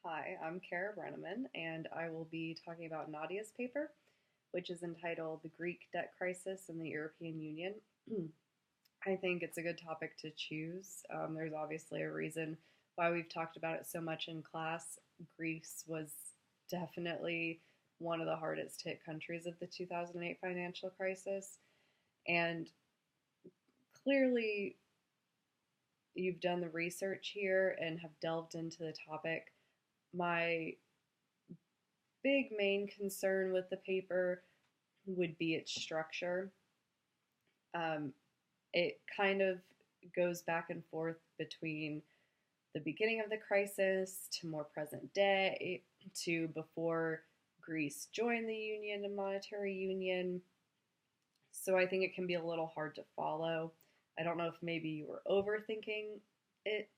Hi, I'm Kara Brenneman, and I will be talking about Nadia's paper, which is entitled The Greek Debt Crisis in the European Union. I think it's a good topic to choose. There's obviously a reason why we've talked about it so much in class. Greece was definitely one of the hardest hit countries of the 2008 financial crisis, and clearly you've done the research here and have delved into the topic. My big main concern with the paper would be its structure. Um, it kind of goes back and forth between the beginning of the crisis to more present day to before Greece joined the Union and Monetary Union. So I think it can be a little hard to follow. I don't know if maybe you were overthinking it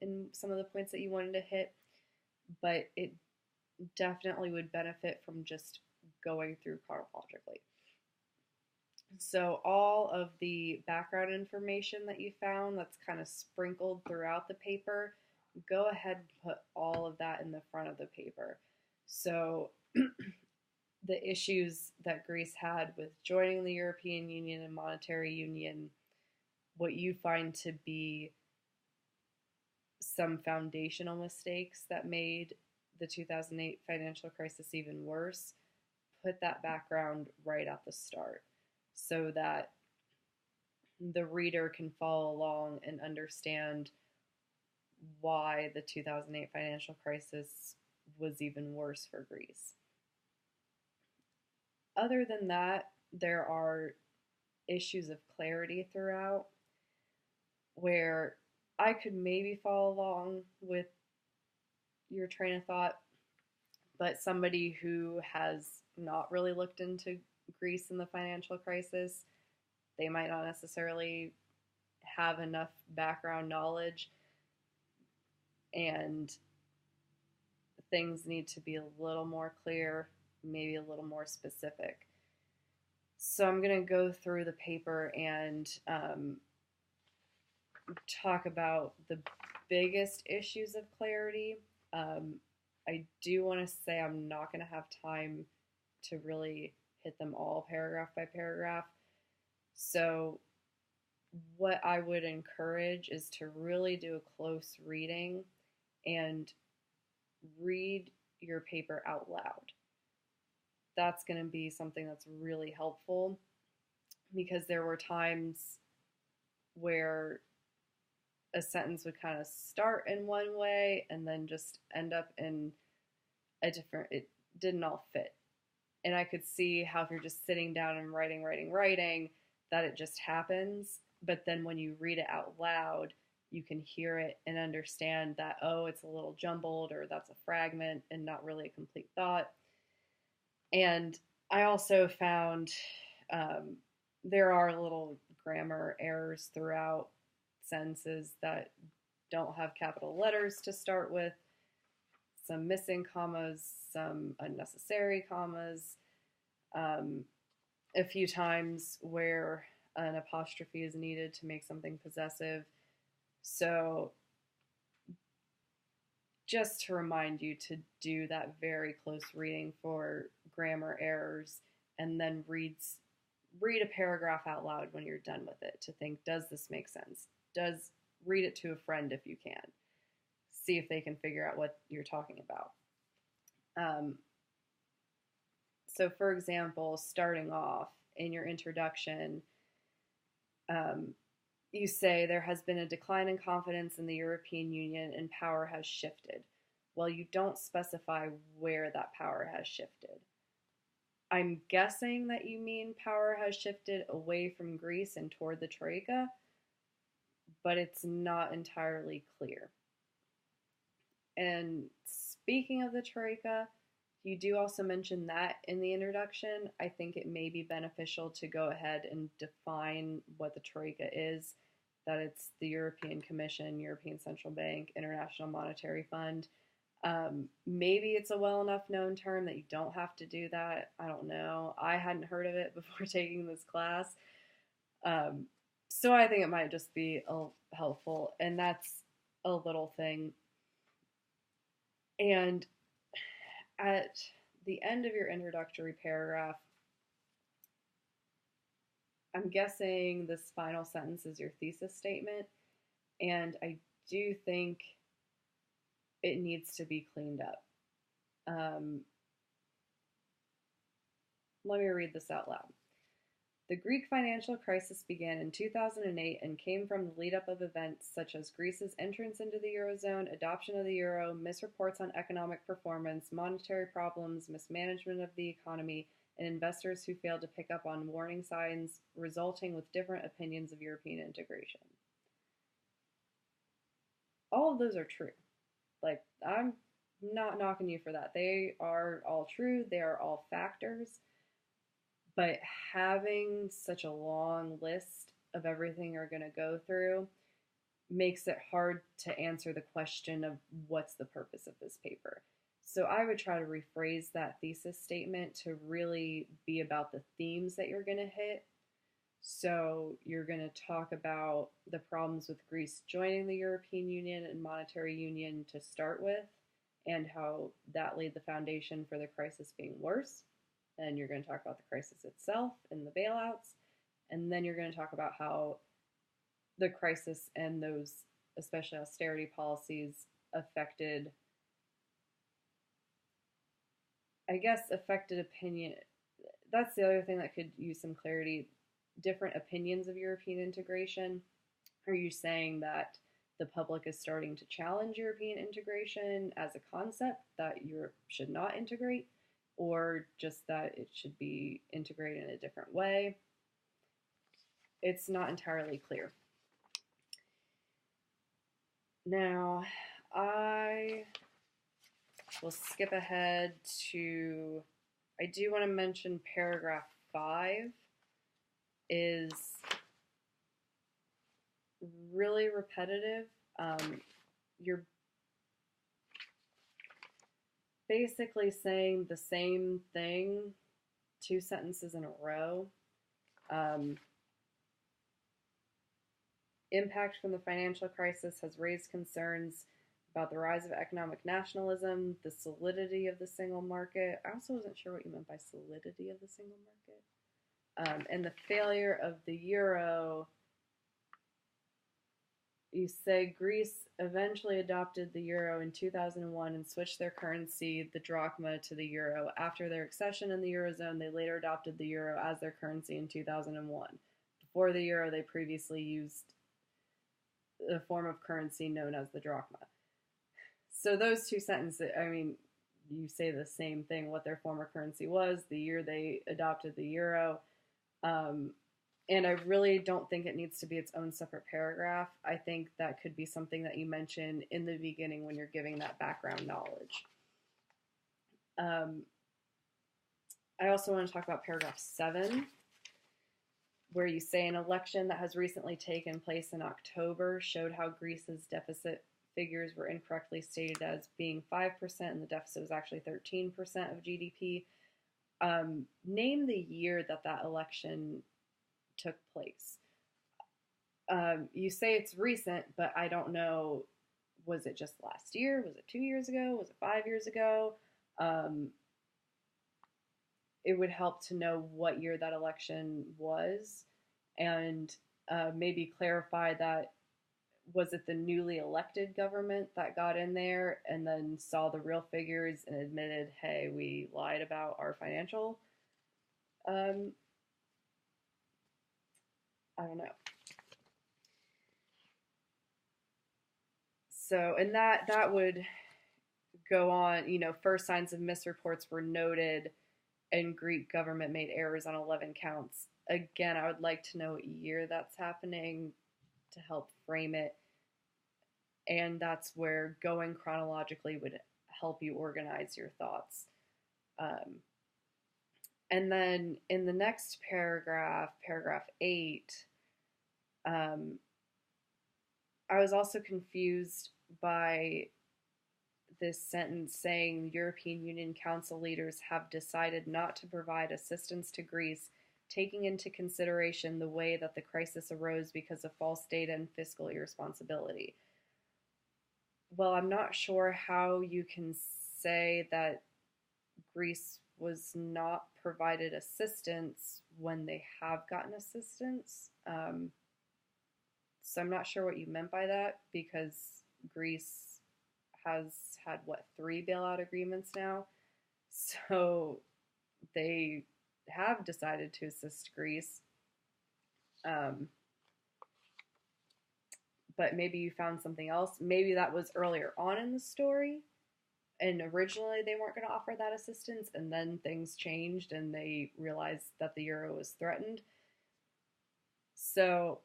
in some of the points that you wanted to hit, but it definitely would benefit from just going through chronologically. So all of the background information that you found that's kind of sprinkled throughout the paper, go ahead and put all of that in the front of the paper. So the issues that Greece had with joining the European Union and Monetary Union, what you find to be some foundational mistakes that made the 2008 financial crisis even worse, put that background right at the start so that the reader can follow along and understand why the 2008 financial crisis was even worse for Greece. Other than that, there are issues of clarity throughout where I could maybe follow along with your train of thought, but somebody who has not really looked into Greece and the financial crisis, they might not necessarily have enough background knowledge, and things need to be a little more clear, maybe a little more specific. So I'm going to go through the paper and talk about the biggest issues of clarity. Um, I do want to say I'm not going to have time to really hit them all paragraph by paragraph. So what I would encourage is to really do a close reading and read your paper out loud. That's going to be something that's really helpful because there were times where a sentence would kind of start in one way and then just end up in a different, it didn't all fit. And I could see how if you're just sitting down and writing, that it just happens. But then when you read it out loud, you can hear it and understand that, oh, it's a little jumbled or that's a fragment and not really a complete thought. And I also found there are little grammar errors throughout sentences that don't have capital letters to start with, some missing commas, some unnecessary commas, a few times where an apostrophe is needed to make something possessive. So just to remind you to do that very close reading for grammar errors and then read a paragraph out loud when you're done with it to think, does this make sense? Read it to a friend if you can. See if they can figure out what you're talking about. So for example, starting off in your introduction, you say there has been a decline in confidence in the European Union and power has shifted. Well, you don't specify where that power has shifted. I'm guessing that you mean power has shifted away from Greece and toward the Troika, but it's not entirely clear. And speaking of the Troika, you do also mention that in the introduction. I think it may be beneficial to go ahead and define what the Troika is, that it's the European Commission, European Central Bank, International Monetary Fund. Maybe it's a well enough known term that you don't have to do that. I don't know. I hadn't heard of it before taking this class. So I think it might just be helpful. And that's a little thing. And at the end of your introductory paragraph, I'm guessing this final sentence is your thesis statement, and I do think it needs to be cleaned up. Let me read this out loud. The Greek financial crisis began in 2008 and came from the lead-up of events such as Greece's entrance into the Eurozone, adoption of the euro, misreports on economic performance, monetary problems, mismanagement of the economy, and investors who failed to pick up on warning signs, resulting with different opinions of European integration. All of those are true. Like, I'm not knocking you for that. They are all true, they are all factors. But having such a long list of everything you're going to go through makes it hard to answer the question of what's the purpose of this paper. So I would try to rephrase that thesis statement to really be about the themes that you're going to hit. So you're going to talk about the problems with Greece joining the European Union and monetary union to start with, and how that laid the foundation for the crisis being worse. And you're going to talk about the crisis itself and the bailouts. And then you're going to talk about how the crisis and those, especially austerity policies, affected opinion. That's the other thing that could use some clarity. Different opinions of European integration. Are you saying that the public is starting to challenge European integration as a concept, that Europe should not integrate? Or just that it should be integrated in a different way? It's not entirely clear. Now, I will skip ahead to, I do want to mention paragraph 5 is really repetitive. You're basically saying the same thing 2 sentences in a row. Impact from the financial crisis has raised concerns about the rise of economic nationalism, the solidity of the single market. I also wasn't sure what you meant by solidity of the single market. And the failure of the euro. You say Greece eventually adopted the euro in 2001 and switched their currency, the drachma, to the euro. After their accession in the eurozone, they later adopted the euro as their currency in 2001. Before the euro, they previously used a form of currency known as the drachma. So those 2 sentences, I mean, you say the same thing, what their former currency was, the year they adopted the euro. And I really don't think it needs to be its own separate paragraph. I think that could be something that you mention in the beginning when you're giving that background knowledge. I also want to talk about paragraph 7, where you say an election that has recently taken place in October showed how Greece's deficit figures were incorrectly stated as being 5% and the deficit was actually 13% of GDP. Name the year that election took place. You say it's recent, but I don't know, was it just last year? Was it 2 years ago? Was it 5 years ago? It would help to know what year that election was, and maybe clarify that, was it the newly elected government that got in there and then saw the real figures and admitted, hey, we lied about our financial I don't know. So, and that would go on, first signs of misreports were noted and Greek government made errors on 11 counts. Again, I would like to know what year that's happening to help frame it. And that's where going chronologically would help you organize your thoughts. And then in the next paragraph, paragraph 8, I was also confused by this sentence saying European Union Council leaders have decided not to provide assistance to Greece, taking into consideration the way that the crisis arose because of false data and fiscal irresponsibility. well, I'm not sure how you can say that Greece was not provided assistance when they have gotten assistance. So I'm not sure what you meant by that because Greece has had, what, three bailout agreements now? So they have decided to assist Greece. Um, but maybe you found something else. Maybe that was earlier on in the story, and originally they weren't going to offer that assistance, and then things changed and they realized that the euro was threatened. So,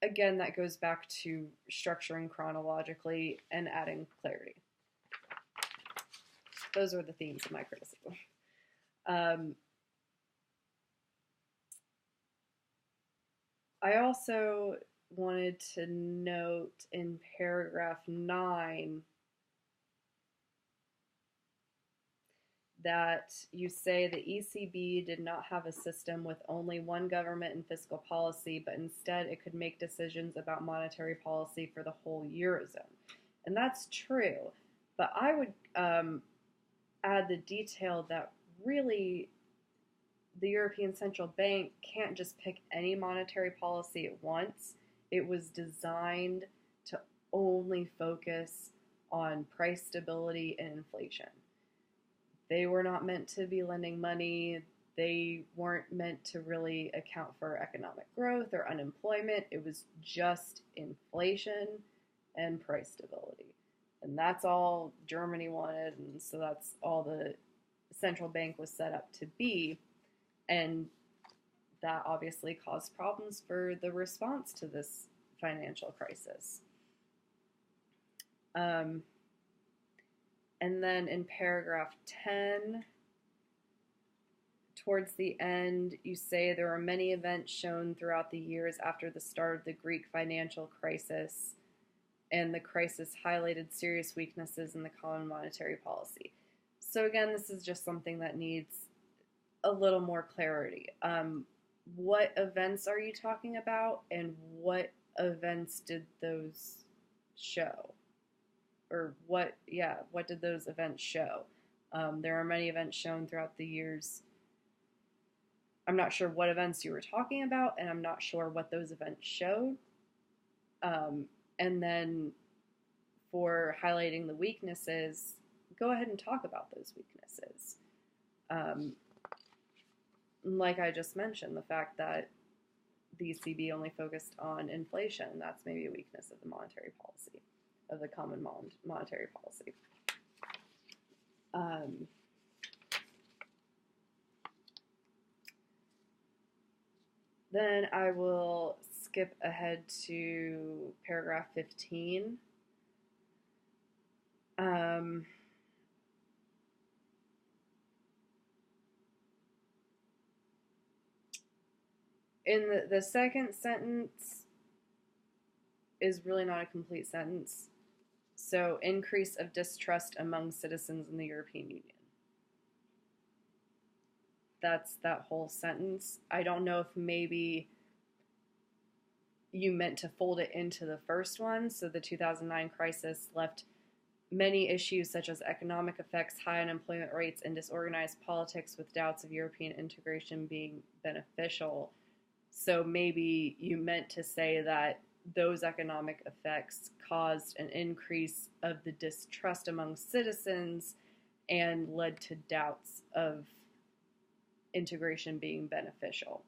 again, that goes back to structuring chronologically and adding clarity. Those are the themes of my criticism. I also wanted to note in paragraph 9 that you say the ECB did not have a system with only one government and fiscal policy, but instead it could make decisions about monetary policy for the whole Eurozone. And that's true, but I would add the detail that really the European Central Bank can't just pick any monetary policy at once. It was designed to only focus on price stability and inflation. They were not meant to be lending money. They weren't meant to really account for economic growth or unemployment. It was just inflation and price stability. And that's all Germany wanted, and so that's all the central bank was set up to be. And that obviously caused problems for the response to this financial crisis. And then in paragraph 10, towards the end, you say there are many events shown throughout the years after the start of the Greek financial crisis, and the crisis highlighted serious weaknesses in the common monetary policy. So again, this is just something that needs a little more clarity. What events are you talking about, and what events did those show? Or what did those events show? There are many events shown throughout the years. I'm not sure what events you were talking about, and I'm not sure what those events showed. And then for highlighting the weaknesses, go ahead and talk about those weaknesses. Like I just mentioned, the fact that the ECB only focused on inflation, that's maybe a weakness of the monetary policy, of the common monetary policy. Then I will skip ahead to paragraph 15. In the second sentence is really not a complete sentence. So, increase of distrust among citizens in the European Union. That's that whole sentence. I don't know if maybe you meant to fold it into the first one. So the 2009 crisis left many issues such as economic effects, high unemployment rates, and disorganized politics with doubts of European integration being beneficial. So maybe you meant to say that those economic effects caused an increase of the distrust among citizens and led to doubts of integration being beneficial.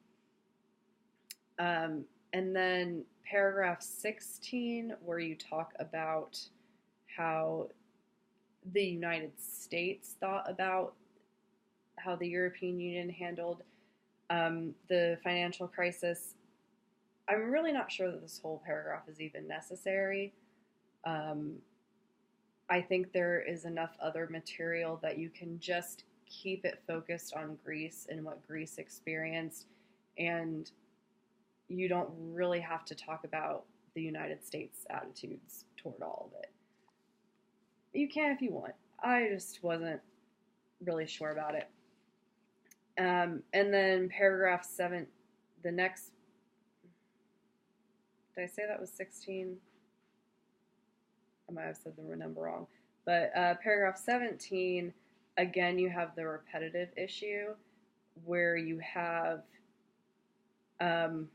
And then paragraph 16, where you talk about how the United States thought about how the European Union handled the financial crisis. I'm really not sure that this whole paragraph is even necessary. I think there is enough other material that you can just keep it focused on Greece and what Greece experienced, and you don't really have to talk about the United States' attitudes toward all of it. You can if you want. I just wasn't really sure about it. And then paragraph 7, the next, did I say that was 16? I might have said the number wrong. But paragraph 17, again, you have the repetitive issue where um,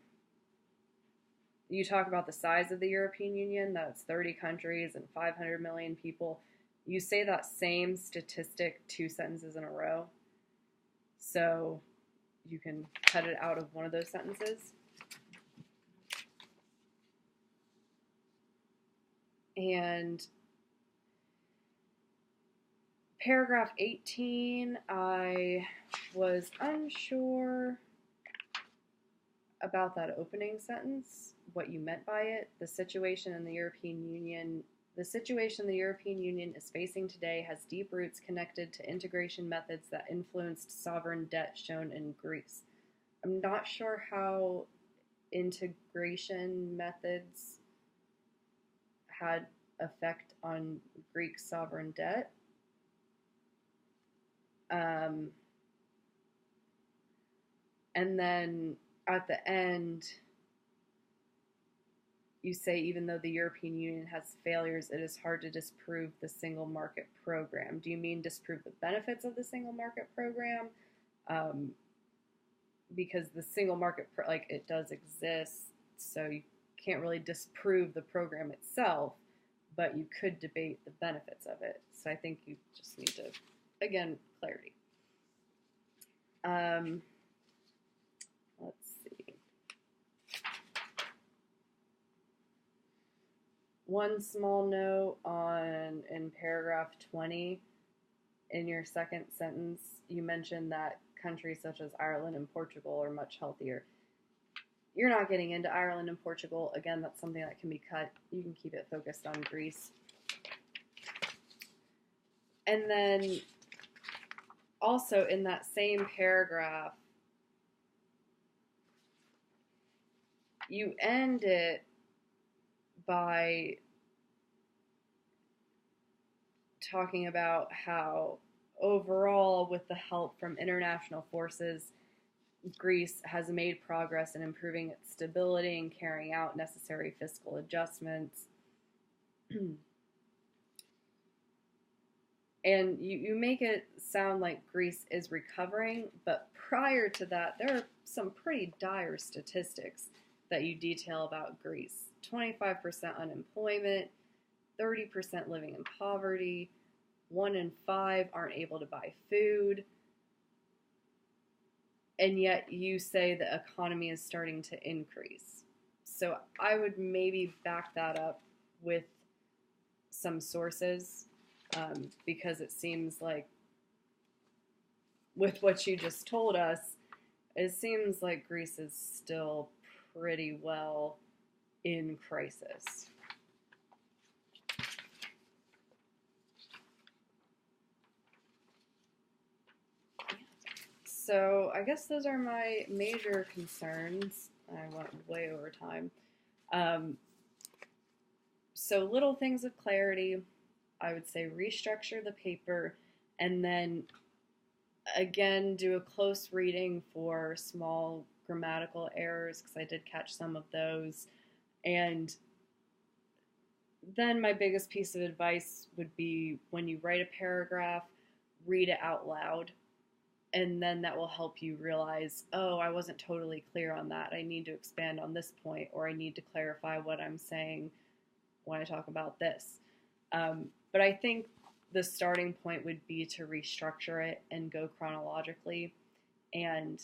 you talk about the size of the European Union, that's 30 countries and 500 million people. You say that same statistic 2 sentences in a row. So you can cut it out of one of those sentences. And paragraph 18, I was unsure about that opening sentence, what you meant by it. The situation the European Union is facing today has deep roots connected to integration methods that influenced sovereign debt shown in Greece. I'm not sure how integration methods had effect on Greek sovereign debt. And then at the end, you say, even though the European Union has failures, it is hard to disprove the single market program. Do you mean disprove the benefits of the single market program? Because the single market, it does exist, so you can't really disprove the program itself, but you could debate the benefits of it. So I think you just need to, again, clarity. Let's see. One small note in paragraph 20, in your second sentence, you mentioned that countries such as Ireland and Portugal are much healthier. You're not getting into Ireland and Portugal. Again, that's something that can be cut. You can keep it focused on Greece. And then also in that same paragraph, you end it by talking about how overall, with the help from international forces, Greece has made progress in improving its stability and carrying out necessary fiscal adjustments. And you make it sound like Greece is recovering, but prior to that, there are some pretty dire statistics that you detail about Greece. 25% unemployment, 30% living in poverty, 1 in 5 aren't able to buy food, and yet you say the economy is starting to increase. So I would maybe back that up with some sources, because it seems like, with what you just told us, it seems like Greece is still pretty well in crisis. So I guess those are my major concerns. I went way over time. So little things of clarity, I would say restructure the paper, and then again do a close reading for small grammatical errors, because I did catch some of those. And then my biggest piece of advice would be, when you write a paragraph, read it out loud. And then that will help you realize, oh, I wasn't totally clear on that. I need to expand on this point, or I need to clarify what I'm saying when I talk about this. But I think the starting point would be to restructure it and go chronologically, and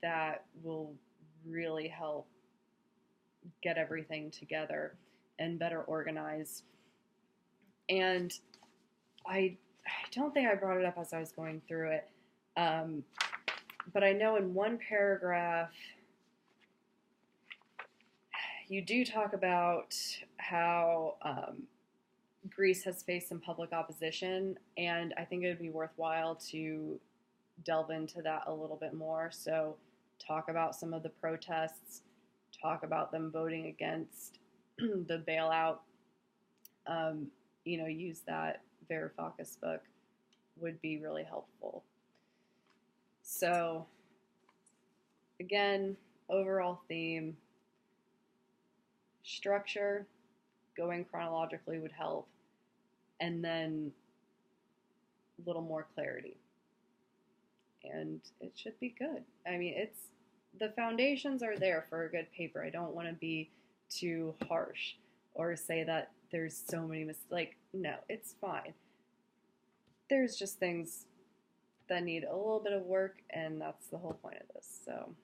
that will really help get everything together and better organized. And I don't think I brought it up as I was going through it, but I know in one paragraph you do talk about how Greece has faced some public opposition, and I think it would be worthwhile to delve into that a little bit more. So talk about some of the protests, talk about them voting against the bailout. Use that Varoufakis book would be really helpful. So again, overall theme, structure, going chronologically would help. and then a little more clarity. And it should be good. I mean, the foundations are there for a good paper. I don't want to be too harsh or say that there's so many mistakes. Like, no, it's fine. There's just things that need a little bit of work, and that's the whole point of this. So